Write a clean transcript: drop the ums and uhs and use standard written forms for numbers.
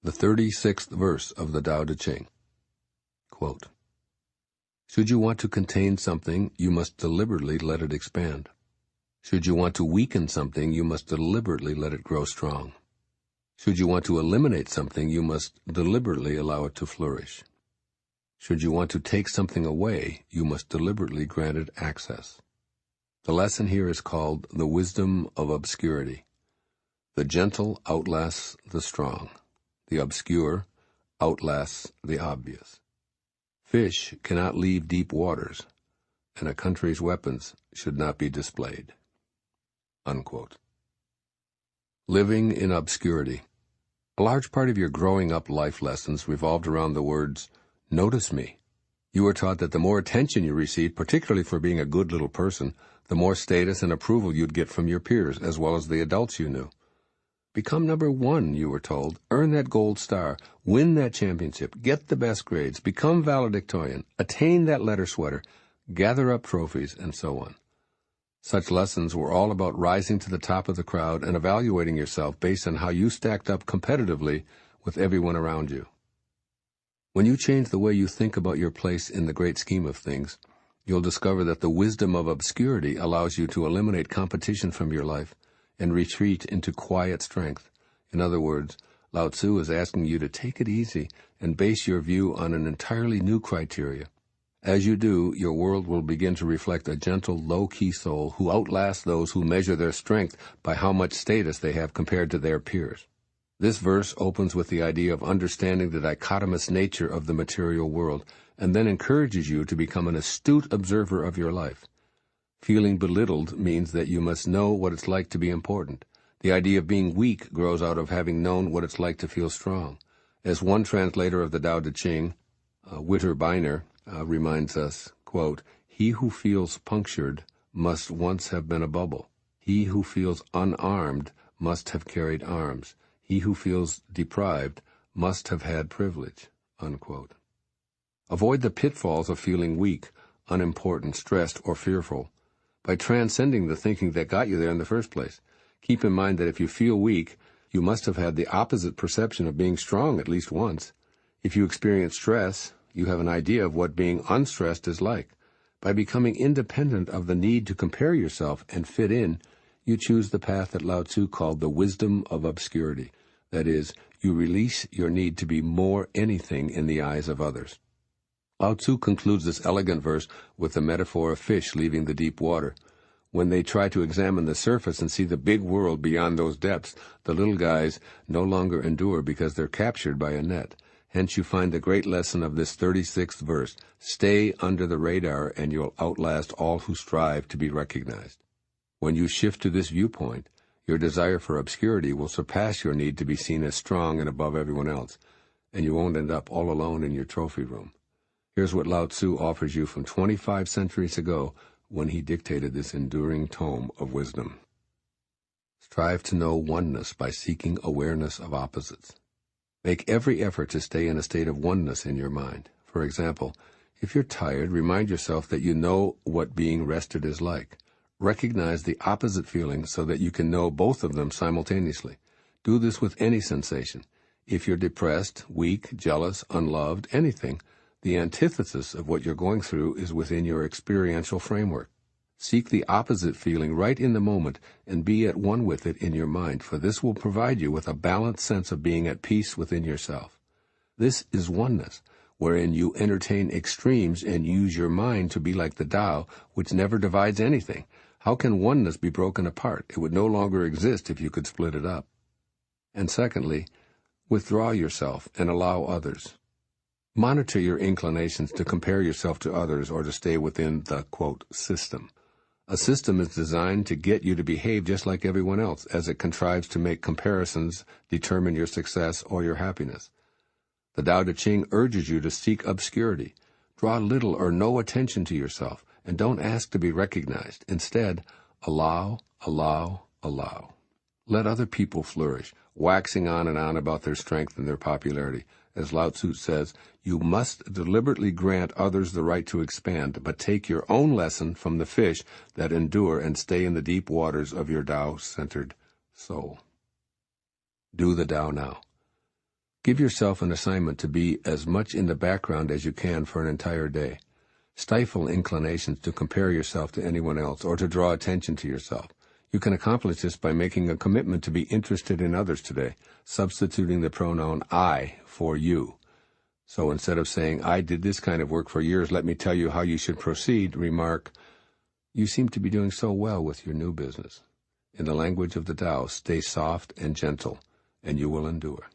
The 36th verse of the Tao Te Ching. Quote, should you want to contain something, you must deliberately let it expand. Should you want to weaken something, you must deliberately let it grow strong. Should you want to eliminate something, you must deliberately allow it to flourish. Should you want to take something away, you must deliberately grant it access. The lesson here is called the wisdom of obscurity. The gentle outlasts the strong. The obscure outlasts the obvious. Fish cannot leave deep waters, and a country's weapons should not be displayed. Unquote. Living in obscurity. A large part of your growing up life lessons revolved around the words, notice me. You were taught that the more attention you received, particularly for being a good little person, the more status and approval you'd get from your peers, as well as the adults you knew. Become number one, you were told. Earn that gold star. Win that championship. Get the best grades. Become valedictorian. Attain that letter sweater. Gather up trophies, and so on. Such lessons were all about rising to the top of the crowd and evaluating yourself based on how you stacked up competitively with everyone around you. When you change the way you think about your place in the great scheme of things, you'll discover that the wisdom of obscurity allows you to eliminate competition from your life and retreat into quiet strength. In other words, Lao Tzu is asking you to take it easy and base your view on an entirely new criteria. As you do, your world will begin to reflect a gentle, low-key soul who outlasts those who measure their strength by how much status they have compared to their peers. This verse opens with the idea of understanding the dichotomous nature of the material world, and then encourages you to become an astute observer of your life. Feeling belittled means that you must know what it's like to be important. The idea of being weak grows out of having known what it's like to feel strong. As one translator of the Tao Te Ching, Witter Bynner, reminds us, quote, he who feels punctured must once have been a bubble. He who feels unarmed must have carried arms. He who feels deprived must have had privilege. Unquote. Avoid the pitfalls of feeling weak, unimportant, stressed, or fearful by transcending the thinking that got you there in the first place. Keep in mind that if you feel weak, you must have had the opposite perception of being strong at least once. If you experience stress, you have an idea of what being unstressed is like. By becoming independent of the need to compare yourself and fit in, you choose the path that Lao Tzu called the wisdom of obscurity. That is, you release your need to be more anything in the eyes of others. Lao Tzu concludes this elegant verse with the metaphor of fish leaving the deep water. When they try to examine the surface and see the big world beyond those depths, the little guys no longer endure because they're captured by a net. Hence you find the great lesson of this 36th verse. Stay under the radar and you'll outlast all who strive to be recognized. When you shift to this viewpoint, your desire for obscurity will surpass your need to be seen as strong and above everyone else, and you won't end up all alone in your trophy room. Here's what Lao Tzu offers you from 25 centuries ago when he dictated this enduring tome of wisdom. Strive to know oneness by seeking awareness of opposites. Make every effort to stay in a state of oneness in your mind. For example, if you're tired, remind yourself that you know what being rested is like. Recognize the opposite feeling so that you can know both of them simultaneously. Do this with any sensation. If you're depressed, weak, jealous, unloved, anything, the antithesis of what you're going through is within your experiential framework. Seek the opposite feeling right in the moment and be at one with it in your mind, for this will provide you with a balanced sense of being at peace within yourself. This is oneness, wherein you entertain extremes and use your mind to be like the Tao, which never divides anything. How can oneness be broken apart? It would no longer exist if you could split it up. And secondly, withdraw yourself and allow others. Monitor your inclinations to compare yourself to others or to stay within the, quote, system. A system is designed to get you to behave just like everyone else, as it contrives to make comparisons determine your success or your happiness. The Tao Te Ching urges you to seek obscurity. Draw little or no attention to yourself, and don't ask to be recognized. Instead, allow. Let other people flourish, waxing on and on about their strength and their popularity. As Lao Tzu says, you must deliberately grant others the right to expand, but take your own lesson from the fish that endure and stay in the deep waters of your Tao-centered soul. Do the Tao now. Give yourself an assignment to be as much in the background as you can for an entire day. Stifle inclinations to compare yourself to anyone else or to draw attention to yourself. You can accomplish this by making a commitment to be interested in others today, substituting the pronoun I for you. So instead of saying, I did this kind of work for years, let me tell you how you should proceed, remark, you seem to be doing so well with your new business. In the language of the Tao, stay soft and gentle, and you will endure.